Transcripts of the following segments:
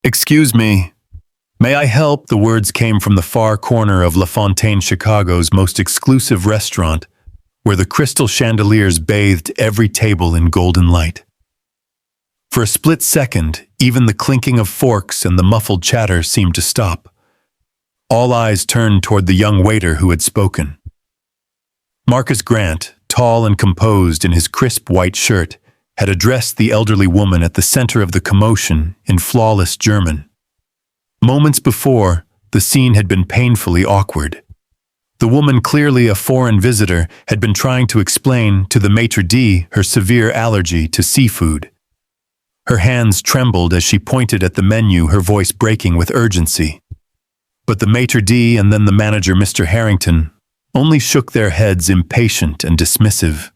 "Excuse me. May I help?" The words came from the far corner of La Fontaine, Chicago's most exclusive restaurant, where the crystal chandeliers bathed every table in golden light. For a split second, even the clinking of forks and the muffled chatter seemed to stop. All eyes turned toward the young waiter who had spoken. Marcus Grant, tall and composed in his crisp white shirt, had addressed the elderly woman at the center of the commotion in flawless German. Moments before, the scene had been painfully awkward. The woman, clearly a foreign visitor, had been trying to explain to the maitre d' her severe allergy to seafood. Her hands trembled as she pointed at the menu, her voice breaking with urgency. But the maitre d' and then the manager, Mr. Harrington, only shook their heads, impatient and dismissive.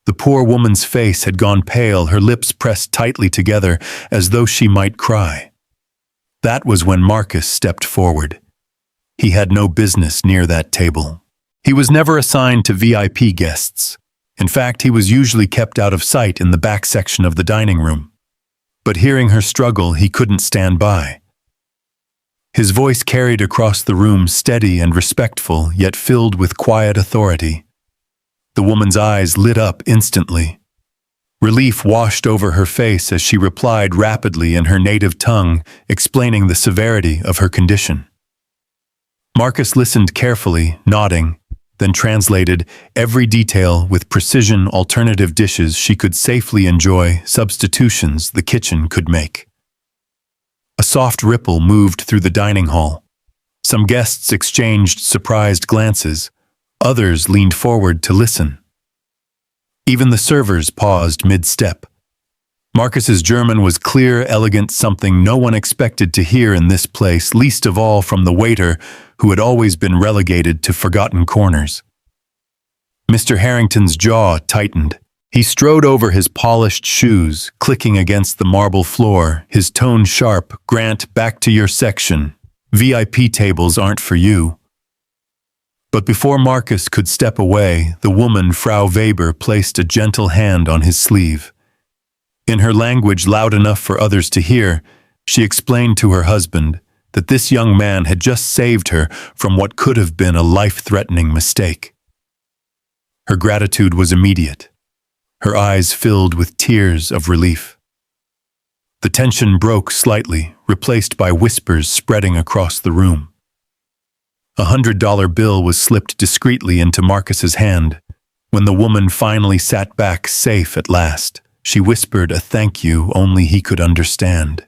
The poor woman's face had gone pale, her lips pressed tightly together as though she might cry. That was when Marcus stepped forward. He had no business near that table. He was never assigned to VIP guests. In fact, he was usually kept out of sight in the back section of the dining room. But hearing her struggle, he couldn't stand by. His voice carried across the room, steady and respectful, yet filled with quiet authority. The woman's eyes lit up instantly. Relief washed over her face as she replied rapidly in her native tongue, explaining the severity of her condition. Marcus listened carefully, nodding, then translated every detail with precision. Alternative dishes she could safely enjoy, substitutions the kitchen could make. A soft ripple moved through the dining hall. Some guests exchanged surprised glances. Others leaned forward to listen. Even the servers paused mid-step. Marcus's German was clear, elegant, something no one expected to hear in this place, least of all from the waiter who had always been relegated to forgotten corners. Mr. Harrington's jaw tightened. He strode over his polished shoes, clicking against the marble floor, his tone sharp. "Grant, back to your section. VIP tables aren't for you." But before Marcus could step away, the woman, Frau Weber, placed a gentle hand on his sleeve. In her language loud enough for others to hear, she explained to her husband that this young man had just saved her from what could have been a life-threatening mistake. Her gratitude was immediate. Her eyes filled with tears of relief. The tension broke slightly, replaced by whispers spreading across the room. $100 bill was slipped discreetly into Marcus's hand. When the woman finally sat back safe at last, she whispered a thank you only he could understand.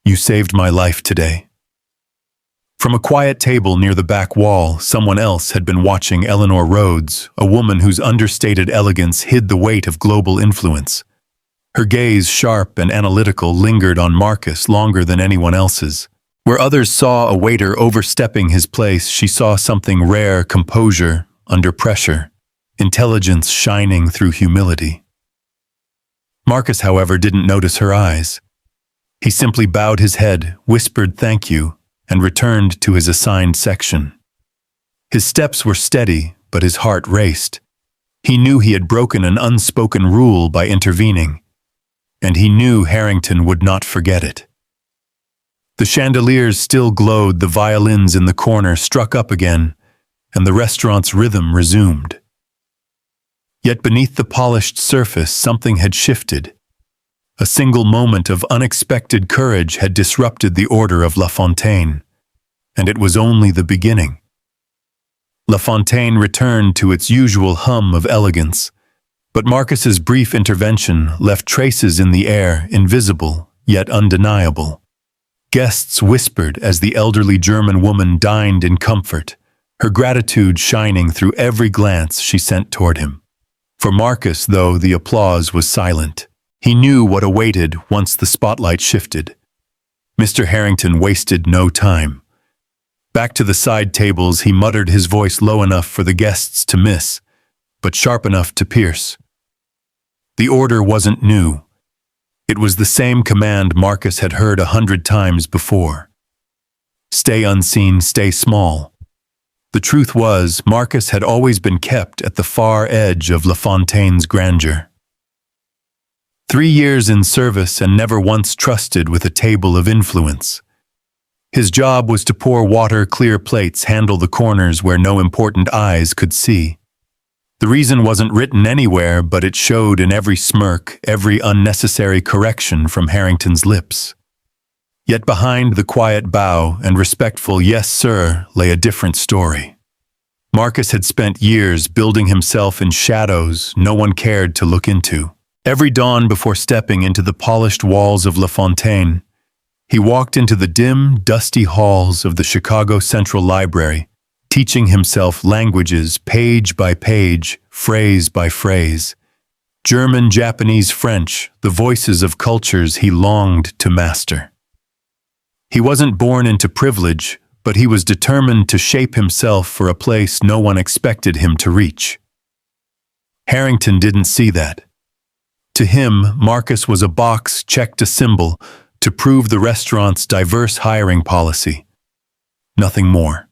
"You saved my life today." From a quiet table near the back wall, someone else had been watching Eleanor Rhodes, a woman whose understated elegance hid the weight of global influence. Her gaze, sharp and analytical, lingered on Marcus longer than anyone else's. Where others saw a waiter overstepping his place, she saw something rare: composure under pressure, intelligence shining through humility. Marcus, however, didn't notice her eyes. He simply bowed his head, whispered thank you, and returned to his assigned section. His steps were steady, but his heart raced. He knew he had broken an unspoken rule by intervening, and he knew Harrington would not forget it. The chandeliers still glowed, the violins in the corner struck up again, and the restaurant's rhythm resumed. Yet beneath the polished surface, something had shifted. A single moment of unexpected courage had disrupted the order of La Fontaine, and it was only the beginning. La Fontaine returned to its usual hum of elegance, but Marcus's brief intervention left traces in the air, invisible yet undeniable. Guests whispered as the elderly German woman dined in comfort, her gratitude shining through every glance she sent toward him. For Marcus, though, the applause was silent. He knew what awaited once the spotlight shifted. Mr. Harrington wasted no time. Back to the side tables, he muttered, his voice low enough for the guests to miss, but sharp enough to pierce. The order wasn't new. It was the same command Marcus had heard 100 times before. Stay unseen, stay small. The truth was, Marcus had always been kept at the far edge of La Fontaine's grandeur. 3 years in service and never once trusted with a table of influence. His job was to pour water, clear plates, handle the corners where no important eyes could see. The reason wasn't written anywhere, but it showed in every smirk, every unnecessary correction from Harrington's lips. Yet behind the quiet bow and respectful "yes, sir" lay a different story. Marcus had spent years building himself in shadows no one cared to look into. Every dawn before stepping into the polished walls of La Fontaine, he walked into the dim, dusty halls of the Chicago Central Library, teaching himself languages page by page, phrase by phrase. German, Japanese, French, the voices of cultures he longed to master. He wasn't born into privilege, but he was determined to shape himself for a place no one expected him to reach. Harrington didn't see that. To him, Marcus was a box checked a symbol to prove the restaurant's diverse hiring policy. Nothing more.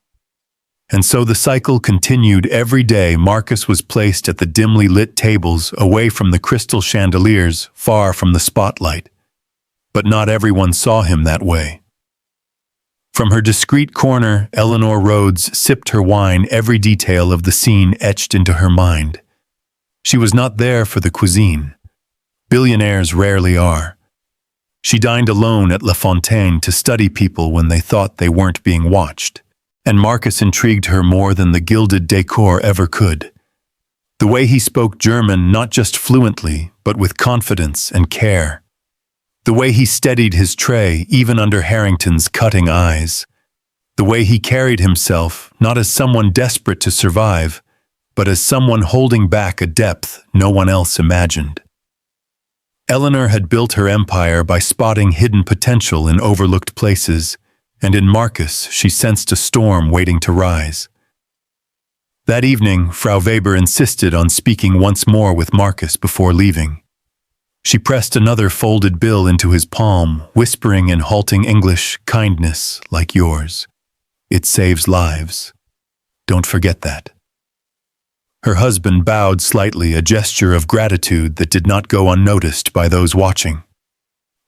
And so the cycle continued. Every day Marcus was placed at the dimly lit tables, away from the crystal chandeliers, far from the spotlight. But not everyone saw him that way. From her discreet corner, Eleanor Rhodes sipped her wine, every detail of the scene etched into her mind. She was not there for the cuisine. Billionaires rarely are. She dined alone at La Fontaine to study people when they thought they weren't being watched. And Marcus intrigued her more than the gilded decor ever could. The way he spoke German, not just fluently, but with confidence and care. The way he steadied his tray, even under Harrington's cutting eyes. The way he carried himself, not as someone desperate to survive, but as someone holding back a depth no one else imagined. Eleanor had built her empire by spotting hidden potential in overlooked places, and in Marcus she sensed a storm waiting to rise. That evening, Frau Weber insisted on speaking once more with Marcus before leaving. She pressed another folded bill into his palm, whispering in halting English, "Kindness like yours. It saves lives. Don't forget that." Her husband bowed slightly, a gesture of gratitude that did not go unnoticed by those watching.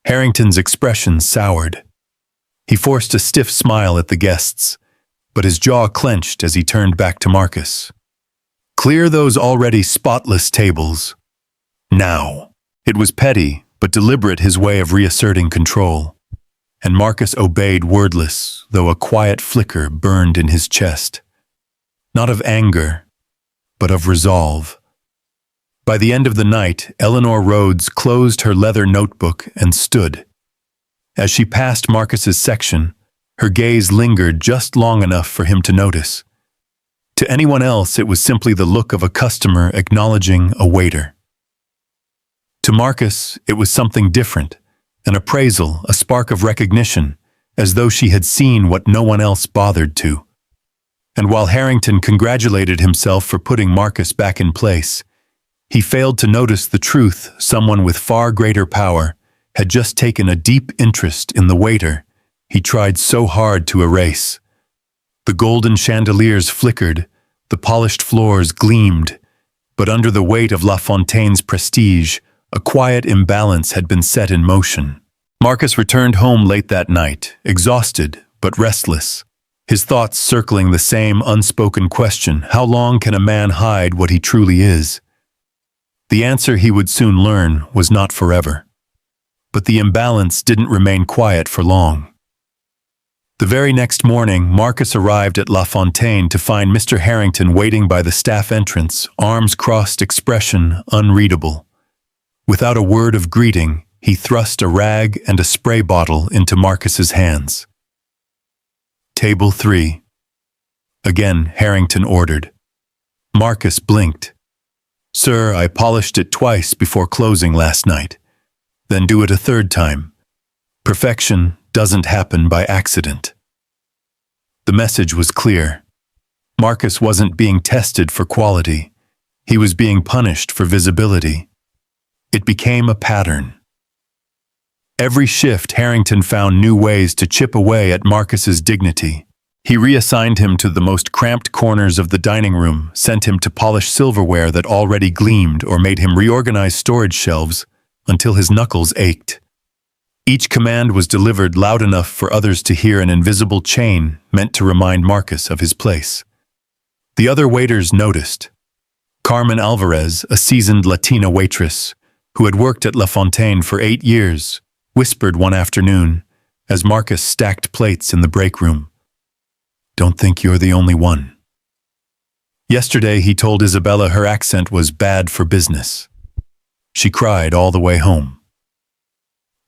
Harrington's expression soured. He forced a stiff smile at the guests, but his jaw clenched as he turned back to Marcus. "Clear those already spotless tables. Now." It was petty, but deliberate, his way of reasserting control. And Marcus obeyed, wordless, though a quiet flicker burned in his chest. Not of anger, but of resolve. By the end of the night, Eleanor Rhodes closed her leather notebook and stood. As she passed Marcus's section, her gaze lingered just long enough for him to notice. To anyone else, it was simply the look of a customer acknowledging a waiter. To Marcus, it was something different, an appraisal, a spark of recognition, as though she had seen what no one else bothered to. And while Harrington congratulated himself for putting Marcus back in place, he failed to notice the truth. Someone with far greater power had just taken a deep interest in the waiter he tried so hard to erase. The golden chandeliers flickered, the polished floors gleamed, but under the weight of La Fontaine's prestige, a quiet imbalance had been set in motion. Marcus returned home late that night, exhausted but restless, his thoughts circling the same unspoken question: how long can a man hide what he truly is? The answer, he would soon learn, was not forever. But the imbalance didn't remain quiet for long. The very next morning, Marcus arrived at La Fontaine to find Mr. Harrington waiting by the staff entrance, arms crossed, expression unreadable. Without a word of greeting, he thrust a rag and a spray bottle into Marcus's hands. "Table 3. Again, Harrington ordered. Marcus blinked. "Sir, I polished it twice before closing last night. Then do it a third time. Perfection doesn't happen by accident." The message was clear. Marcus wasn't being tested for quality. He was being punished for visibility. It became a pattern. Every shift, Harrington found new ways to chip away at Marcus's dignity. He reassigned him to the most cramped corners of the dining room, sent him to polish silverware that already gleamed, or made him reorganize storage shelves until his knuckles ached. Each command was delivered loud enough for others to hear, an invisible chain meant to remind Marcus of his place. The other waiters noticed. Carmen Alvarez, a seasoned Latina waitress, who had worked at La Fontaine for 8 years, whispered one afternoon, as Marcus stacked plates in the break room, "Don't think you're the only one." Yesterday, he told Isabella her accent was bad for business. She cried all the way home.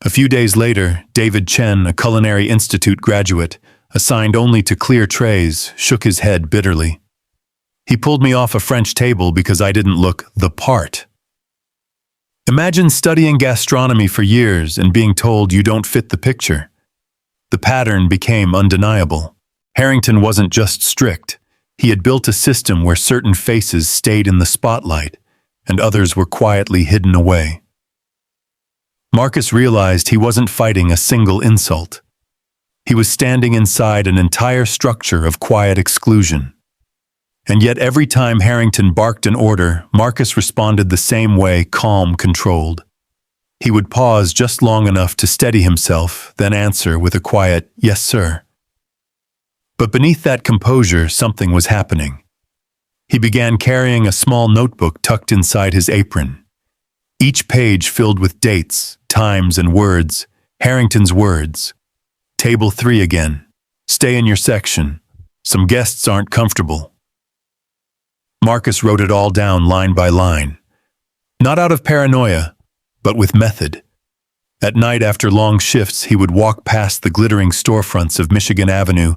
A few days later, David Chen, a Culinary Institute graduate, assigned only to clear trays, shook his head bitterly. "He pulled me off a French table because I didn't look the part." Imagine studying gastronomy for years and being told you don't fit the picture. The pattern became undeniable. Harrington wasn't just strict. He had built a system where certain faces stayed in the spotlight and others were quietly hidden away. Marcus realized he wasn't fighting a single insult. He was standing inside an entire structure of quiet exclusion. And yet every time Harrington barked an order, Marcus responded the same way, calm, controlled. He would pause just long enough to steady himself, then answer with a quiet, "Yes, sir." But beneath that composure, something was happening. He began carrying a small notebook tucked inside his apron. Each page filled with dates, times, and words. Harrington's words. "Table 3 again. Stay in your section. Some guests aren't comfortable." Marcus wrote it all down line by line. Not out of paranoia, but with method. At night after long shifts, he would walk past the glittering storefronts of Michigan Avenue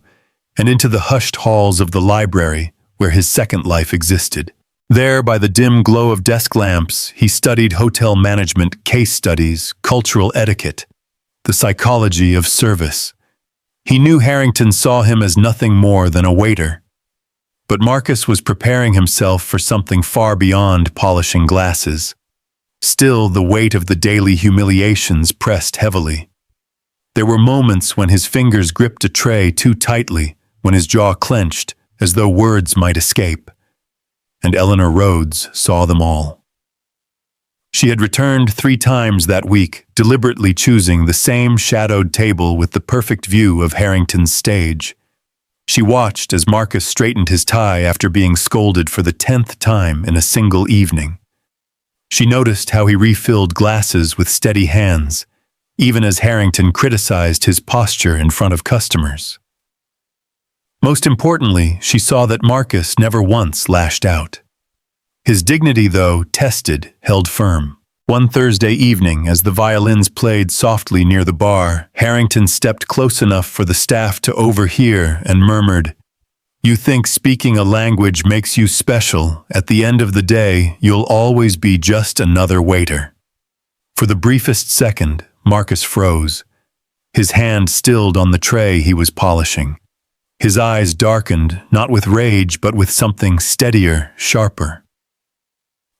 and into the hushed halls of the library where his second life existed. There, by the dim glow of desk lamps, he studied hotel management, case studies, cultural etiquette, the psychology of service. He knew Harrington saw him as nothing more than a waiter. But Marcus was preparing himself for something far beyond polishing glasses. Still, the weight of the daily humiliations pressed heavily. There were moments when his fingers gripped a tray too tightly, when his jaw clenched, as though words might escape. And Eleanor Rhodes saw them all. She had returned 3 times that week, deliberately choosing the same shadowed table with the perfect view of Harrington's stage. She watched as Marcus straightened his tie after being scolded for the 10th time in a single evening. She noticed how he refilled glasses with steady hands, even as Harrington criticized his posture in front of customers. Most importantly, she saw that Marcus never once lashed out. His dignity, though tested, held firm. One Thursday evening, as the violins played softly near the bar, Harrington stepped close enough for the staff to overhear and murmured, "You think speaking a language makes you special. At the end of the day, you'll always be just another waiter." For the briefest second, Marcus froze. His hand stilled on the tray he was polishing. His eyes darkened, not with rage, but with something steadier, sharper.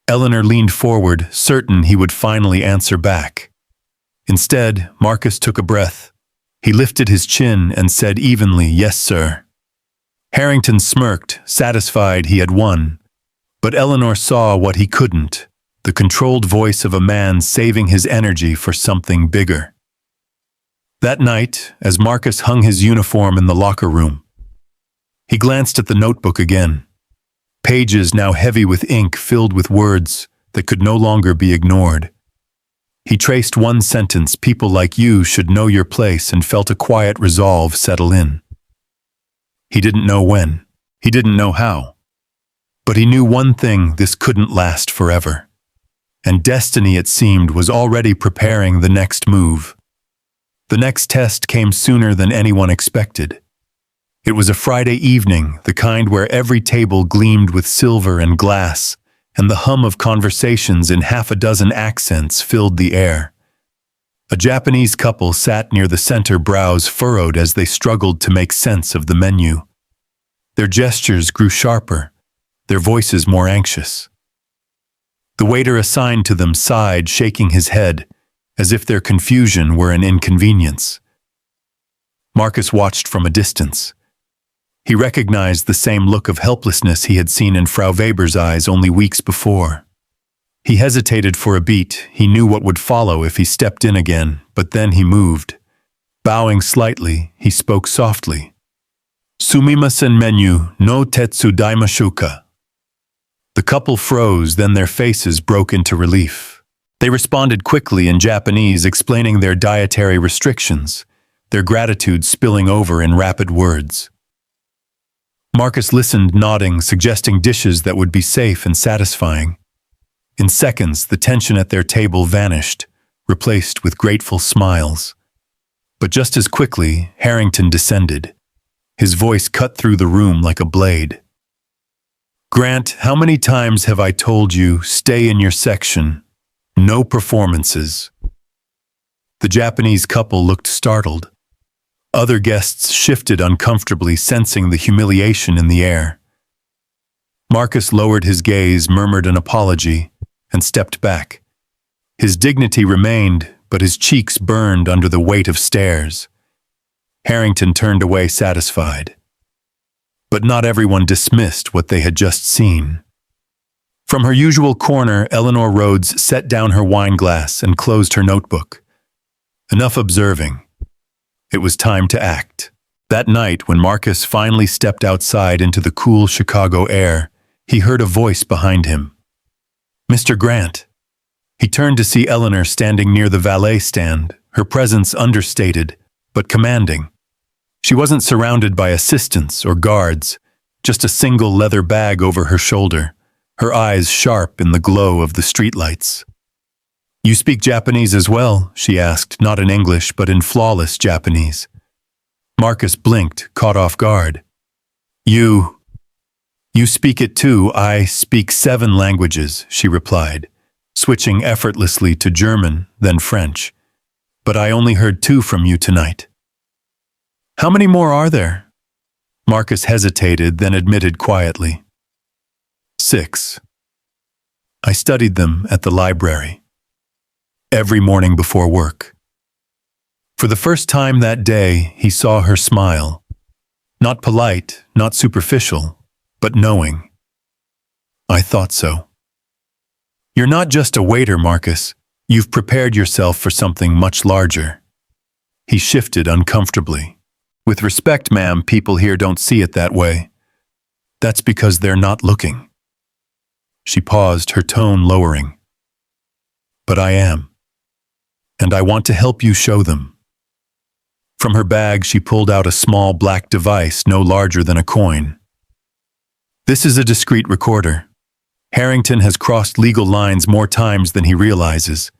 Eleanor leaned forward, certain he would finally answer back. Instead, Marcus took a breath. He lifted his chin and said evenly, "Yes, sir." Harrington smirked, satisfied he had won. But Eleanor saw what he couldn't, the controlled voice of a man saving his energy for something bigger. That night, as Marcus hung his uniform in the locker room, he glanced at the notebook again. Pages now heavy with ink filled with words that could no longer be ignored. He traced one sentence, "People like you should know your place," and felt a quiet resolve settle in. He didn't know when. He didn't know how. But he knew one thing: this couldn't last forever. And destiny, it seemed, was already preparing the next move. The next test came sooner than anyone expected. It was a Friday evening, the kind where every table gleamed with silver and glass, and the hum of conversations in 6 accents filled the air. A Japanese couple sat near the center, brows furrowed as they struggled to make sense of the menu. Their gestures grew sharper, their voices more anxious. The waiter assigned to them sighed, shaking his head, as if their confusion were an inconvenience. Marcus watched from a distance. He recognized the same look of helplessness he had seen in Frau Weber's eyes only weeks before. He hesitated for a beat. He knew what would follow if he stepped in again, but then he moved. Bowing slightly, he spoke softly. Sumimasen menu no tetsu daimashuka. The couple froze, then their faces broke into relief. They responded quickly in Japanese, explaining their dietary restrictions, their gratitude spilling over in rapid words. Marcus listened, nodding, suggesting dishes that would be safe and satisfying. In seconds, the tension at their table vanished, replaced with grateful smiles. But just as quickly, Harrington descended. His voice cut through the room like a blade. Grant, how many times have I told you, stay in your section? No performances. The Japanese couple looked startled. Other guests shifted uncomfortably, sensing the humiliation in the air. Marcus lowered his gaze, murmured an apology, and stepped back. His dignity remained, but his cheeks burned under the weight of stares. Harrington turned away satisfied. But not everyone dismissed what they had just seen. From her usual corner, Eleanor Rhodes set down her wine glass and closed her notebook. Enough observing. It was time to act. That night, when Marcus finally stepped outside into the cool Chicago air, he heard a voice behind him. Mr. Grant. He turned to see Eleanor standing near the valet stand, her presence understated, but commanding. She wasn't surrounded by assistants or guards, just a single leather bag over her shoulder, her eyes sharp in the glow of the streetlights. You speak Japanese as well, she asked, not in English, but in flawless Japanese. Marcus blinked, caught off guard. You speak it too. I speak 7 languages, she replied, switching effortlessly to German, then French. But I only heard 2 from you tonight. How many more are there? Marcus hesitated, then admitted quietly. 6. I studied them at the library. Every morning before work. For the first time that day, he saw her smile. Not polite, not superficial, but knowing. I thought so. You're not just a waiter, Marcus. You've prepared yourself for something much larger. He shifted uncomfortably. With respect, ma'am, people here don't see it that way. That's because they're not looking. She paused, her tone lowering. But I am. And I want to help you show them. From her bag, she pulled out a small black device no larger than a coin. This is a discreet recorder. Harrington has crossed legal lines more times than he realizes.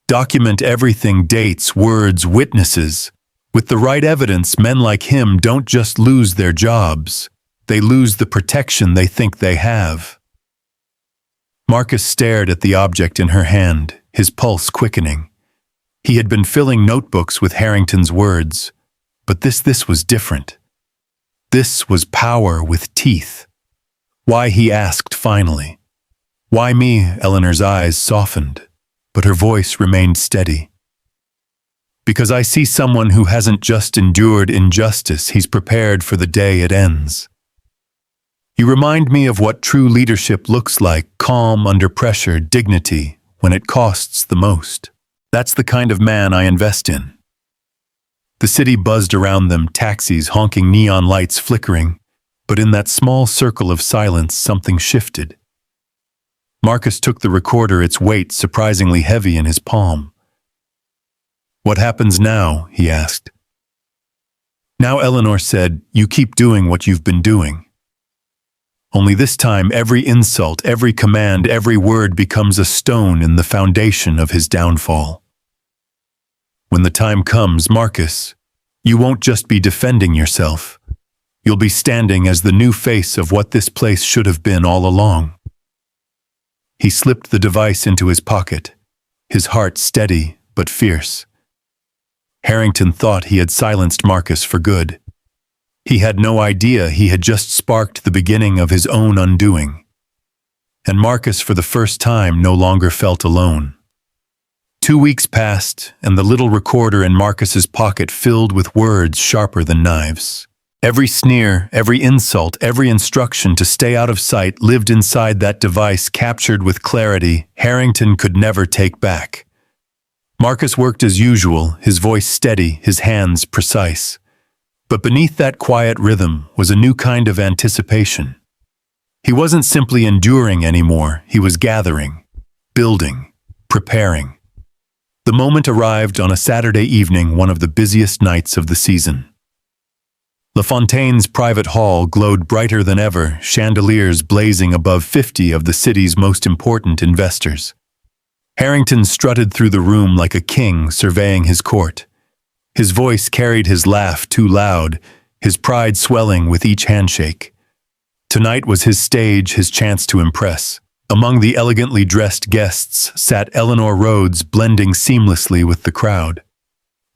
Document everything, dates, words, witnesses. With the right evidence, men like him don't just lose their jobs. They lose the protection they think they have. Marcus stared at the object in her hand, his pulse quickening. He had been filling notebooks with Harrington's words, but this was different. This was power with teeth. Why, he asked finally. Why me? Eleanor's eyes softened, but her voice remained steady. Because I see someone who hasn't just endured injustice, he's prepared for the day it ends. You remind me of what true leadership looks like, calm under pressure, dignity, when it costs the most. That's the kind of man I invest in. The city buzzed around them, taxis honking, neon lights flickering, but in that small circle of silence something shifted. Marcus took the recorder, its weight surprisingly heavy in his palm. What happens now? He asked. Now Eleanor said, you keep doing what you've been doing. Only this time every insult, every command, every word becomes a stone in the foundation of his downfall. When the time comes, Marcus, you won't just be defending yourself. You'll be standing as the new face of what this place should have been all along. He slipped the device into his pocket, his heart steady but fierce. Harrington thought he had silenced Marcus for good. He had no idea he had just sparked the beginning of his own undoing. And Marcus, for the first time, no longer felt alone. 2 weeks passed, and the little recorder in Marcus's pocket filled with words sharper than knives. Every sneer, every insult, every instruction to stay out of sight lived inside that device captured with clarity Harrington could never take back. Marcus worked as usual, his voice steady, his hands precise. But beneath that quiet rhythm was a new kind of anticipation. He wasn't simply enduring anymore, he was gathering, building, preparing. The moment arrived on a Saturday evening, one of the busiest nights of the season. LaFontaine's private hall glowed brighter than ever, chandeliers blazing above 50 of the city's most important investors. Harrington strutted through the room like a king surveying his court. His voice carried his laugh too loud, his pride swelling with each handshake. Tonight was his stage, his chance to impress. Among the elegantly dressed guests sat Eleanor Rhodes, blending seamlessly with the crowd.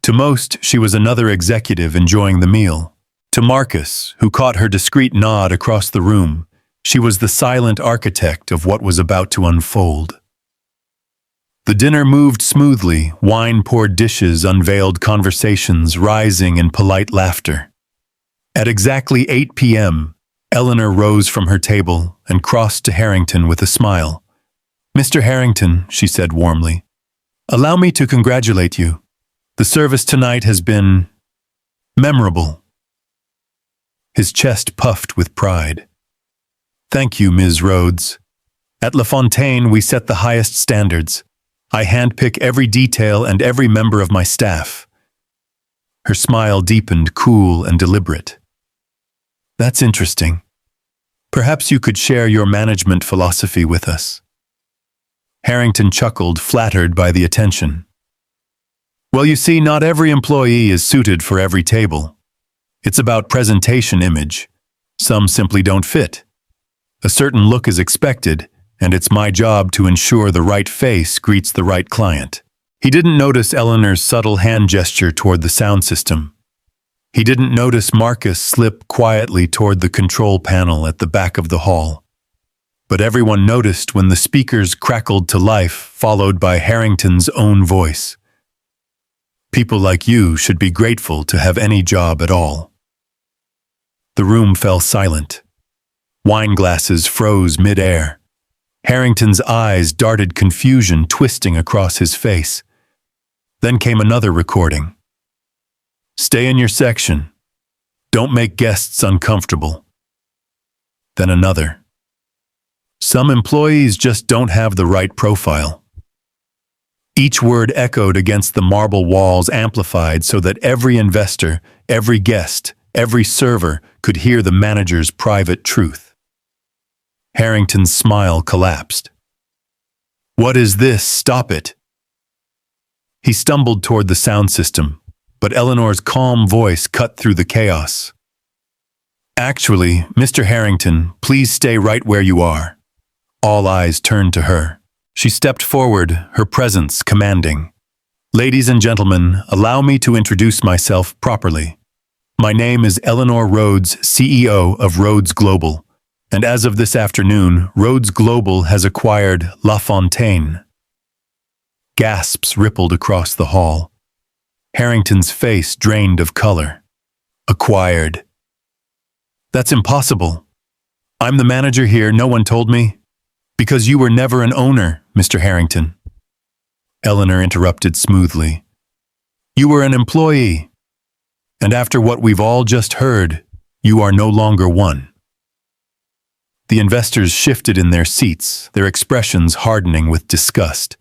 To most, she was another executive enjoying the meal. To Marcus, who caught her discreet nod across the room, she was the silent architect of what was about to unfold. The dinner moved smoothly, wine-poured dishes unveiled conversations rising in polite laughter. At exactly 8 p.m., Eleanor rose from her table and crossed to Harrington with a smile. "Mr. Harrington," she said warmly, "allow me to congratulate you. The service tonight has been memorable." His chest puffed with pride. "Thank you, Ms. Rhodes. At LaFontaine, we set the highest standards. I handpick every detail and every member of my staff." Her smile deepened, cool and deliberate. "That's interesting. Perhaps you could share your management philosophy with us." Harrington chuckled, flattered by the attention. "Well, you see, not every employee is suited for every table. It's about presentation image. Some simply don't fit. A certain look is expected, and it's my job to ensure the right face greets the right client." He didn't notice Eleanor's subtle hand gesture toward the sound system. He didn't notice Marcus slip quietly toward the control panel at the back of the hall. But everyone noticed when the speakers crackled to life, followed by Harrington's own voice. "People like you should be grateful to have any job at all." The room fell silent. Wine glasses froze mid-air. Harrington's eyes darted confusion twisting across his face. Then came another recording. "Stay in your section. Don't make guests uncomfortable." Then another. "Some employees just don't have the right profile." Each word echoed against the marble walls, amplified so that every investor, every guest, every server could hear the manager's private truth. Harrington's smile collapsed. "What is this? Stop it!" He stumbled toward the sound system, but Eleanor's calm voice cut through the chaos. "Actually, Mr. Harrington, please stay right where you are." All eyes turned to her. She stepped forward, her presence commanding. "Ladies and gentlemen, allow me to introduce myself properly. My name is Eleanor Rhodes, CEO of Rhodes Global, and as of this afternoon, Rhodes Global has acquired LaFontaine." Gasps rippled across the hall. Harrington's face drained of color. "Acquired? That's impossible. I'm the manager here, no one told me." "Because you were never an owner, Mr. Harrington." Eleanor interrupted smoothly. "You were an employee. And after what we've all just heard, you are no longer one." The investors shifted in their seats, their expressions hardening with disgust.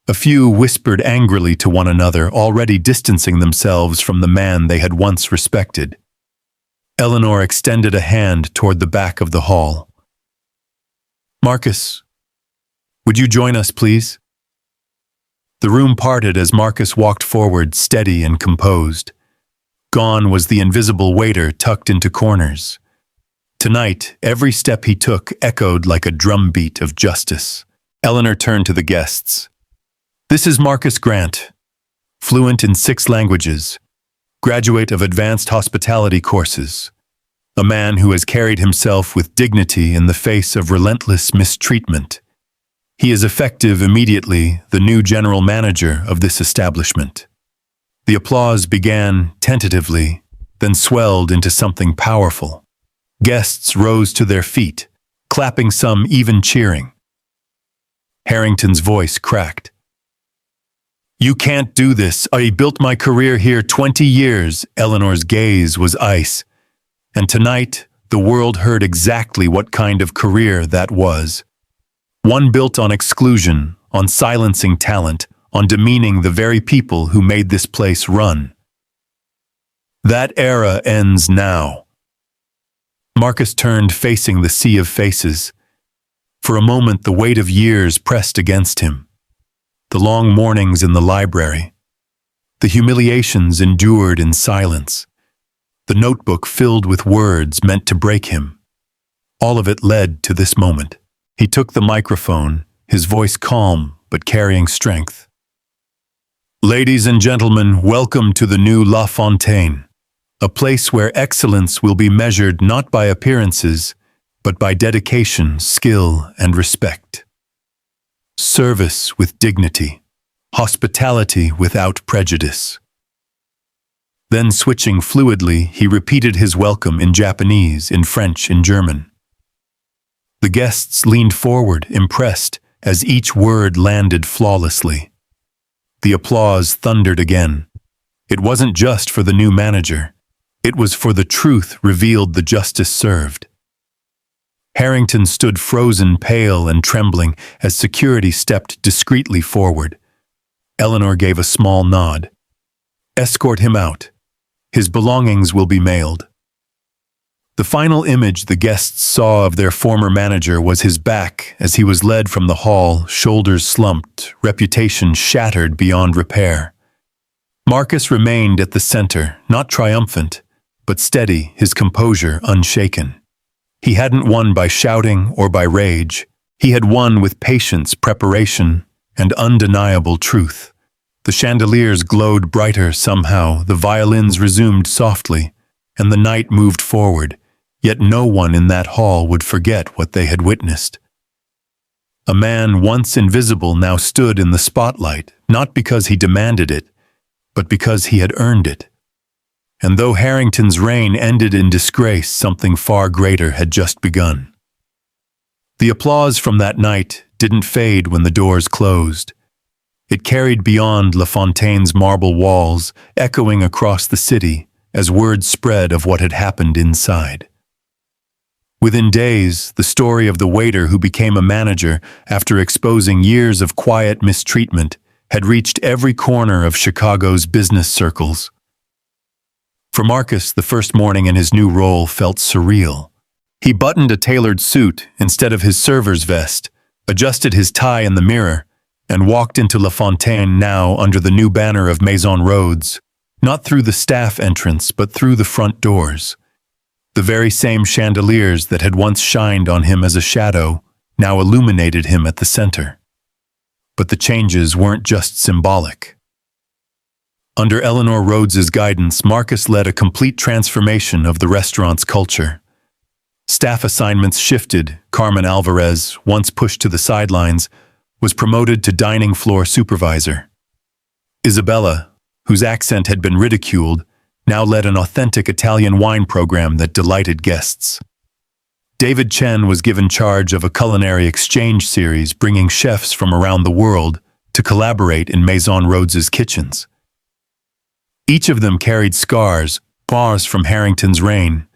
A few whispered angrily to one another, already distancing themselves from the man they had once respected. Eleanor extended a hand toward the back of the hall. "Marcus, would you join us, please?" The room parted as Marcus walked forward, steady and composed. Gone was the invisible waiter tucked into corners. Tonight, every step he took echoed like a drumbeat of justice. Eleanor turned to the guests. "This is Marcus Grant, fluent in 6 languages, graduate of advanced hospitality courses, a man who has carried himself with dignity in the face of relentless mistreatment. He is effective immediately the new general manager of this establishment." The applause began tentatively, then swelled into something powerful. Guests rose to their feet, clapping, some even cheering. Harrington's voice cracked. "You can't do this. I built my career here 20 years. Eleanor's gaze was ice. And tonight, the world heard exactly what kind of career that was. One built on exclusion, on silencing talent, on demeaning the very people who made this place run. That era ends now." Marcus turned, facing the sea of faces. For a moment, the weight of years pressed against him. The long mornings in the library, the humiliations endured in silence, the notebook filled with words meant to break him. All of it led to this moment. He took the microphone, his voice calm but carrying strength. "Ladies and gentlemen, welcome to the new La Fontaine, a place where excellence will be measured not by appearances, but by dedication, skill, and respect. Service with dignity, hospitality without prejudice." Then, switching fluidly, he repeated his welcome in Japanese, in French, in German. The guests leaned forward, impressed, as each word landed flawlessly. The applause thundered again. It wasn't just for the new manager. It was for the truth revealed, the justice served. Harrington stood frozen, pale and trembling, as security stepped discreetly forward. Eleanor gave a small nod. "Escort him out. His belongings will be mailed." The final image the guests saw of their former manager was his back as he was led from the hall, shoulders slumped, reputation shattered beyond repair. Marcus remained at the center, not triumphant, but steady, his composure unshaken. He hadn't won by shouting or by rage. He had won with patience, preparation, and undeniable truth. The chandeliers glowed brighter somehow, the violins resumed softly, and the night moved forward, yet no one in that hall would forget what they had witnessed. A man once invisible now stood in the spotlight, not because he demanded it, but because he had earned it. And though Harrington's reign ended in disgrace, something far greater had just begun. The applause from that night didn't fade when the doors closed. It carried beyond La Fontaine's marble walls, echoing across the city as word spread of what had happened inside. Within days, the story of the waiter who became a manager after exposing years of quiet mistreatment had reached every corner of Chicago's business circles. For Marcus, the first morning in his new role felt surreal. He buttoned a tailored suit instead of his server's vest, adjusted his tie in the mirror, and walked into La Fontaine, now under the new banner of Maison Rhodes, not through the staff entrance but through the front doors. The very same chandeliers that had once shined on him as a shadow now illuminated him at the center. But the changes weren't just symbolic. Under Eleanor Rhodes's guidance, Marcus led a complete transformation of the restaurant's culture. Staff assignments shifted. Carmen Alvarez, once pushed to the sidelines, was promoted to dining floor supervisor. Isabella, whose accent had been ridiculed, now led an authentic Italian wine program that delighted guests. David Chen was given charge of a culinary exchange series, bringing chefs from around the world to collaborate in Maison Rhodes's kitchens. Each of them carried scars from Harrington's reign,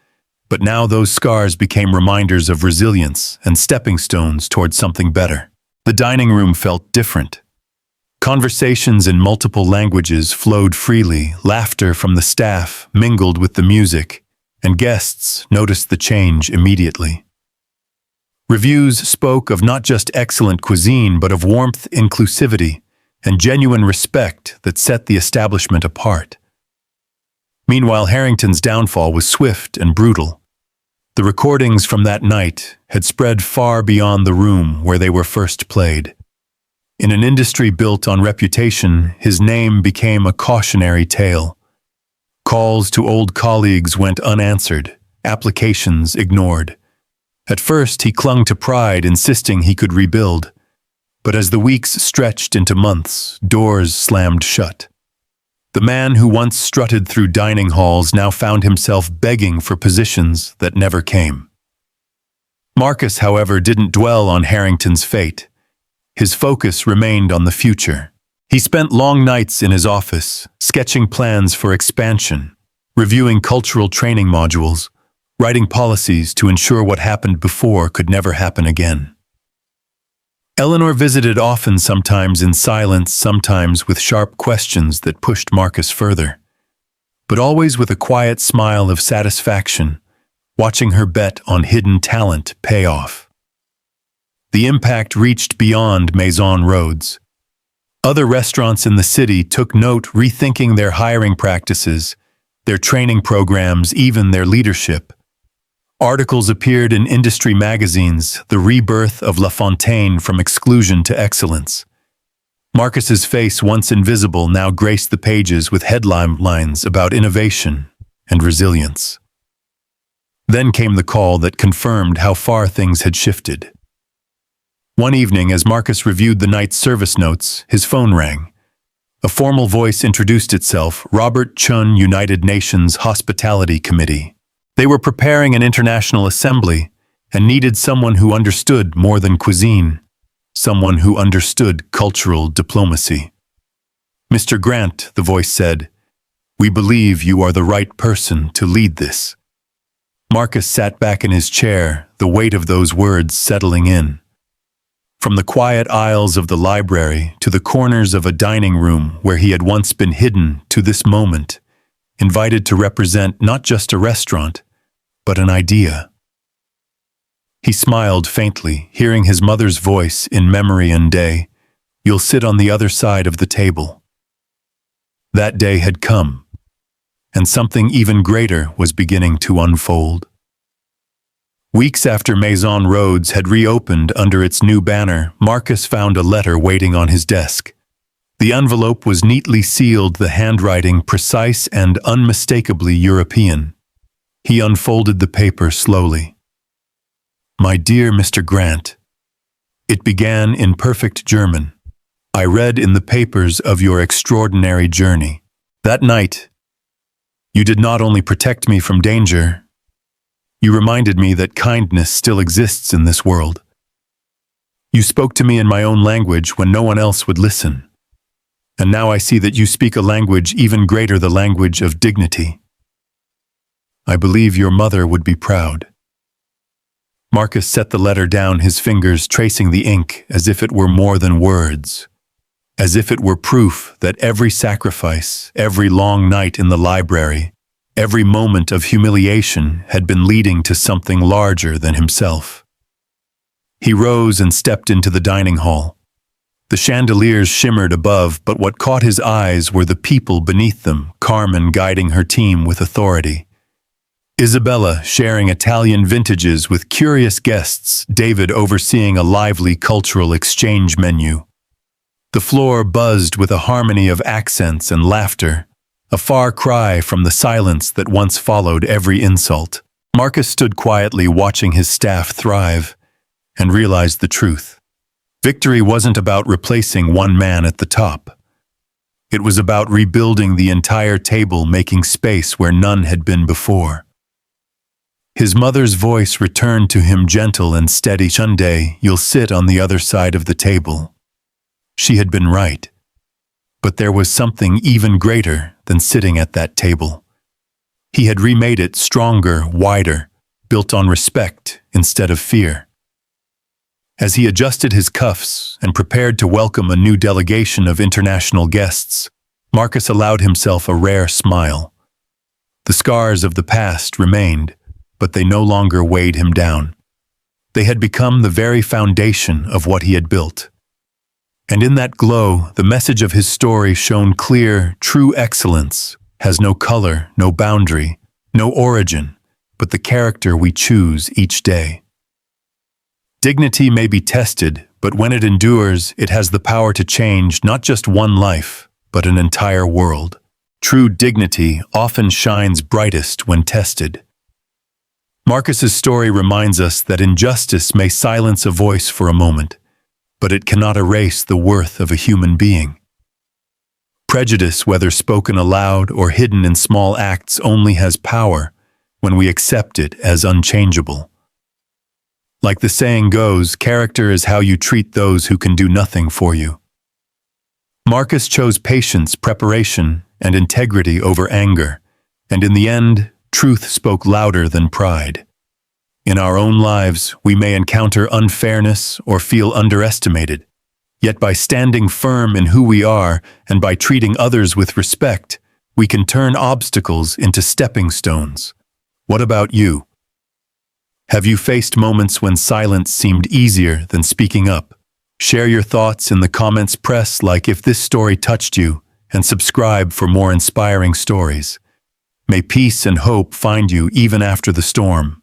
but now those scars became reminders of resilience and stepping stones toward something better. The dining room felt different. Conversations in multiple languages flowed freely, laughter from the staff mingled with the music, and guests noticed the change immediately. Reviews spoke of not just excellent cuisine, but of warmth, inclusivity, and genuine respect that set the establishment apart. Meanwhile, Harrington's downfall was swift and brutal. The recordings from that night had spread far beyond the room where they were first played. In an industry built on reputation, his name became a cautionary tale. Calls to old colleagues went unanswered, applications ignored. At first, he clung to pride, insisting he could rebuild. But as the weeks stretched into months, doors slammed shut. The man who once strutted through dining halls now found himself begging for positions that never came. Marcus, however, didn't dwell on Harrington's fate. His focus remained on the future. He spent long nights in his office, sketching plans for expansion, reviewing cultural training modules, writing policies to ensure what happened before could never happen again. Eleanor visited often, sometimes in silence, sometimes with sharp questions that pushed Marcus further, but always with a quiet smile of satisfaction, watching her bet on hidden talent pay off. The impact reached beyond Maison Rhodes. Other restaurants in the city took note, rethinking their hiring practices, their training programs, even their leadership. Articles appeared in industry magazines, the rebirth of La Fontaine from exclusion to excellence. Marcus's face, once invisible, now graced the pages with headlines about innovation and resilience. Then came the call that confirmed how far things had shifted. One evening, as Marcus reviewed the night's service notes, his phone rang. A formal voice introduced itself: Robert Chun, United Nations Hospitality Committee. They were preparing an international assembly and needed someone who understood more than cuisine, someone who understood cultural diplomacy. Mr. Grant, the voice said, we believe you are the right person to lead this. Marcus sat back in his chair, the weight of those words settling in. From the quiet aisles of the library to the corners of a dining room where he had once been hidden, to this moment, invited to represent not just a restaurant, but an idea. He smiled faintly, hearing his mother's voice in memory and day, you'll sit on the other side of the table. That day had come, and something even greater was beginning to unfold. Weeks after Maison Rhodes had reopened under its new banner, Marcus found a letter waiting on his desk. The envelope was neatly sealed, the handwriting precise and unmistakably European. He unfolded the paper slowly. My dear Mr. Grant, it began in perfect German. I read in the papers of your extraordinary journey. That night, you did not only protect me from danger, you reminded me that kindness still exists in this world. You spoke to me in my own language when no one else would listen. And now I see that you speak a language even greater, the language of dignity. I believe your mother would be proud. Marcus set the letter down, his fingers tracing the ink as if it were more than words, as if it were proof that every sacrifice, every long night in the library, every moment of humiliation had been leading to something larger than himself. He rose and stepped into the dining hall. The chandeliers shimmered above, but what caught his eyes were the people beneath them, Carmen guiding her team with authority. Isabella sharing Italian vintages with curious guests, David overseeing a lively cultural exchange menu. The floor buzzed with a harmony of accents and laughter, a far cry from the silence that once followed every insult. Marcus stood quietly watching his staff thrive and realized the truth. Victory wasn't about replacing one man at the top. It was about rebuilding the entire table, making space where none had been before. His mother's voice returned to him, gentle and steady. Someday, you'll sit on the other side of the table. She had been right. But there was something even greater than sitting at that table. He had remade it stronger, wider, built on respect instead of fear. As he adjusted his cuffs and prepared to welcome a new delegation of international guests, Marcus allowed himself a rare smile. The scars of the past remained, but they no longer weighed him down. They had become the very foundation of what he had built. And in that glow, the message of his story shone clear: true excellence has no color, no boundary, no origin, but the character we choose each day. Dignity may be tested, but when it endures, it has the power to change not just one life, but an entire world. True dignity often shines brightest when tested. Marcus's story reminds us that injustice may silence a voice for a moment, but it cannot erase the worth of a human being. Prejudice, whether spoken aloud or hidden in small acts, only has power when we accept it as unchangeable. Like the saying goes, character is how you treat those who can do nothing for you. Marcus chose patience, preparation, and integrity over anger, and in the end, truth spoke louder than pride. In our own lives, we may encounter unfairness or feel underestimated, yet by standing firm in who we are and by treating others with respect, we can turn obstacles into stepping stones. What about you? Have you faced moments when silence seemed easier than speaking up? Share your thoughts in the comments, press like if this story touched you, and subscribe for more inspiring stories. May peace and hope find you even after the storm.